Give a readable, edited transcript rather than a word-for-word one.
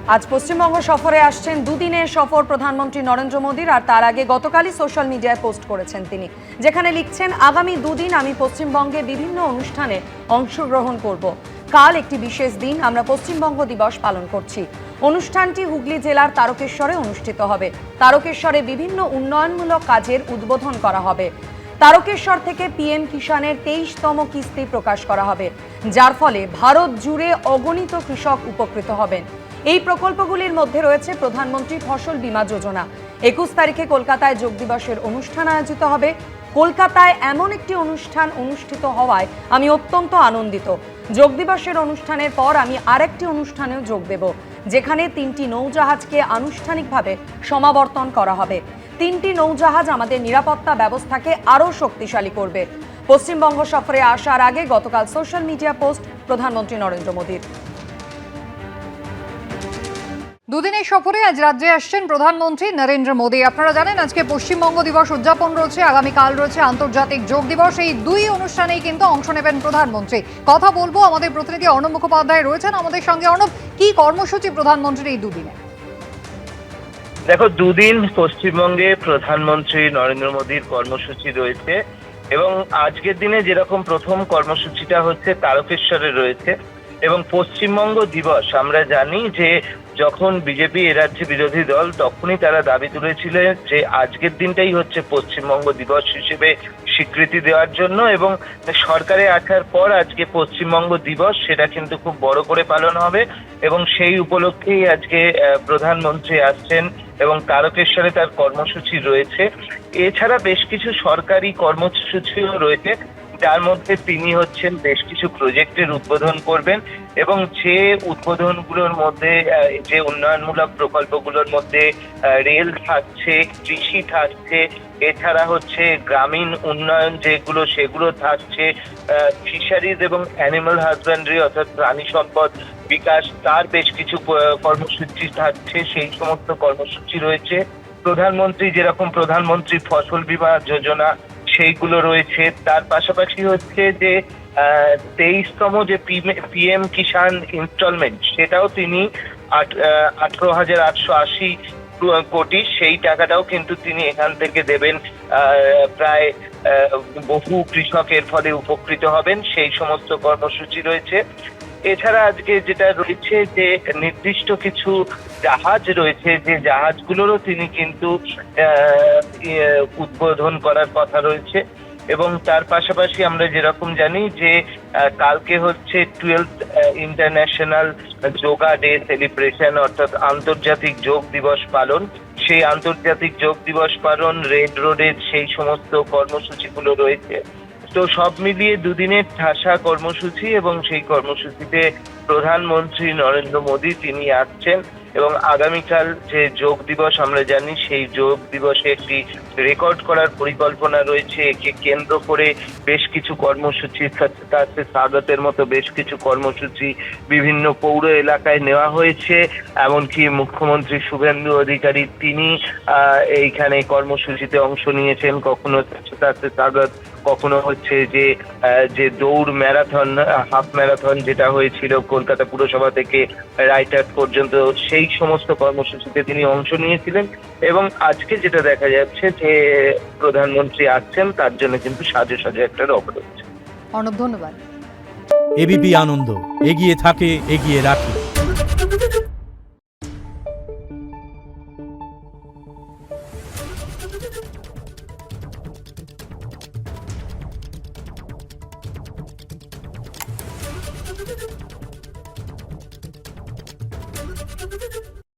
আজ পশ্চিমবঙ্গ সফরে আসছেন দুদিনের সফর প্রধানমন্ত্রী নরেন্দ্র মোদীর। আর তার আগে গতকালই সোশ্যাল মিডিয়ায় পোস্ট করেছেন তিনি, যেখানে লিখছেন, আগামী দুদিন আমি পশ্চিমবঙ্গে বিভিন্ন অনুষ্ঠানে অংশগ্রহণ করব। কাল একটি বিশেষ দিন, আমরা পশ্চিমবঙ্গ দিবস পালন করছি। অনুষ্ঠানটি হুগলি জেলার তারকেশ্বরে অনুষ্ঠিত হবে। তারকেশ্বরে বিভিন্ন উন্নয়নমূলক কাজের উদ্বোধন করা হবে। তারকেশ্বর থেকে পিএম কিষানের 23তম কিস্তি প্রকাশ করা হবে, যার ফলে ভারত জুড়ে অগণিত কৃষক উপকৃত হবেন। এই প্রকল্পগুলির মধ্যে রয়েছে প্রধানমন্ত্রী ফসল বীমা যোজনা। 21 তারিখে কলকাতায় যোগ দিবসের অনুষ্ঠান আয়োজিত হবে। কলকাতায় এমন একটি অনুষ্ঠান অনুষ্ঠিত হওয়ায় আমি অত্যন্ত আনন্দিত। যোগ দিবসের অনুষ্ঠানের পর আমি আরেকটি অনুষ্ঠানেও যোগ দেব, যেখানে 3টি নৌজাহাজকে আনুষ্ঠানিকভাবে সমাবর্তন করা হবে। 3টি নৌজাহাজ আমাদের নিরাপত্তা ব্যবস্থাকে আরও শক্তিশালী করবে। পশ্চিমবঙ্গ সফরে আসার আগে গতকাল সোশ্যাল মিডিয়া পোস্ট প্রধানমন্ত্রী নরেন্দ্র মোদীর। দুদিনের সফরে আজ রাজ্যে আসছেন প্রধানমন্ত্রী নরেন্দ্র মোদী। আপনারা জানেন আজকে পশ্চিমবঙ্গ দিবস উদযাপন রয়েছে, আগামীকাল রয়েছে আন্তর্জাতিক যোগ দিবস। এই দুই অনুষ্ঠানেই কিন্তু অংশ নেবেন প্রধানমন্ত্রী। কথা বলবো, আমাদের প্রতিনিধি অর্ণব মুখোপাধ্যায় রয়েছেন আমাদের সঙ্গে। অর্ণব, কি কর্মসূচি প্রধানমন্ত্রীর এই দুদিনে? দেখো, দুদিন পশ্চিমবঙ্গে প্রধানমন্ত্রী নরেন্দ্র মোদীর কর্মসূচি রয়েছে এবং আজকের দিনে যেরকম প্রথম কর্মসূচিটা হচ্ছে তারকেশ্বরে রয়েছে। এবং পশ্চিমবঙ্গ দিবস আমরা জানি যে যখন বিজেপি এ রাজ্যে বিরোধী দল, তখনই তারা দাবি তুলেছিলেন যে আজকের দিনটাই হচ্ছে পশ্চিমবঙ্গ দিবস হিসেবে স্বীকৃতি দেওয়ার জন্য। এবং সরকারে আসার পর আজকে পশ্চিমবঙ্গ দিবস, সেটা কিন্তু খুব বড় করে পালন হবে এবং সেই উপলক্ষেই আজকে প্রধানমন্ত্রী আসছেন এবং তারকেশ্বরে তার কর্মসূচি রয়েছে। এছাড়া বেশ কিছু সরকারি কর্মসূচিও রয়েছে, যার মধ্যে তিনি হচ্ছেন বেশ কিছু প্রজেক্টের উদ্বোধন করবেন এবং যে উদ্বোধনগুলোর মধ্যে, যে উন্নয়নমূলক প্রকল্পগুলোর মধ্যে রেল থাকছে, কৃষি থাকছে, এছাড়া হচ্ছে গ্রামীণ উন্নয়ন যেগুলো সেগুলো থাকছে, ফিশারিজ এবং অ্যানিমাল হাজব্যান্ডারি অর্থাৎ প্রাণী সম্পদ বিকাশ, তার বেশ কিছু কর্মসূচি থাকছে। সেই সমস্ত কর্মসূচি রয়েছে। প্রধানমন্ত্রী যেরকম প্রধানমন্ত্রী ফসল বীমা যোজনা, সেইগুলো রয়েছে। তার পাশাপাশি হচ্ছে যে 23তম যে পিএম কিষান ইনস্টলমেন্ট, সেটাও তিনি 18,880 কোটি, সেই টাকাটাও কিন্তু তিনি এখান থেকে দেবেন। প্রায় বহু কৃষক এর ফলে উপকৃত হবেন, সেই সমস্ত কর্মসূচি রয়েছে। এছাড়া আজকে যেটা রয়েছে যে নির্দিষ্ট কিছু জাহাজ রয়েছে, যে জাহাজগুলোরও তিনি কিন্তু উদ্বোধন করার কথা রয়েছে। এবং তার পাশাপাশি আমরা যেরকম জানি যে কালকে হচ্ছে 12th international yoga day celebration, অর্থাৎ আন্তর্জাতিক যোগ দিবস পালন। সেই আন্তর্জাতিক যোগ দিবস পালন, রেড রোডের সেই সমস্ত কর্মসূচিগুলো রয়েছে। তো সব মিলিয়ে দুদিনের ঠাসা কর্মসূচি এবং সেই কর্মসূচিতে প্রধানমন্ত্রী নরেন্দ্র মোদী তিনি আসছেন। এবং আগামীকাল যে যোগ দিবস আমরা জানি, সেই যোগ দিবসে একটি রেকর্ড করার পরিকল্পনা রয়েছে। একে কেন্দ্র করে বেশ কিছু কর্মসূচি, তাতে স্বাগতের মতো বেশ কিছু কর্মসূচি বিভিন্ন পৌর এলাকায় নেওয়া হয়েছে। এমনকি মুখ্যমন্ত্রী শুভেন্দু অধিকারী তিনি এইখানে কর্মসূচিতে অংশ নিয়েছেন। কখনো তাতে স্বাগত, কখনো হচ্ছে যে দৌড় ম্যারাথন, হাফ ম্যারাথন যেটা হয়েছিল কলকাতা পুরসভা থেকে রাইটার্স পর্যন্ত, সেই সমস্ত কর্মসূচিতে তিনি অংশ নিয়েছিলেন। এবং আজকে যেটা দেখা যাচ্ছে যে প্রধানমন্ত্রী আসছেন, তার জন্য কিন্তু সাজে সাজে একটা রব রয়েছে। অর্ণব, ধন্যবাদ। এবিপি আনন্দ, এগিয়ে থাকে, এগিয়ে রাখে।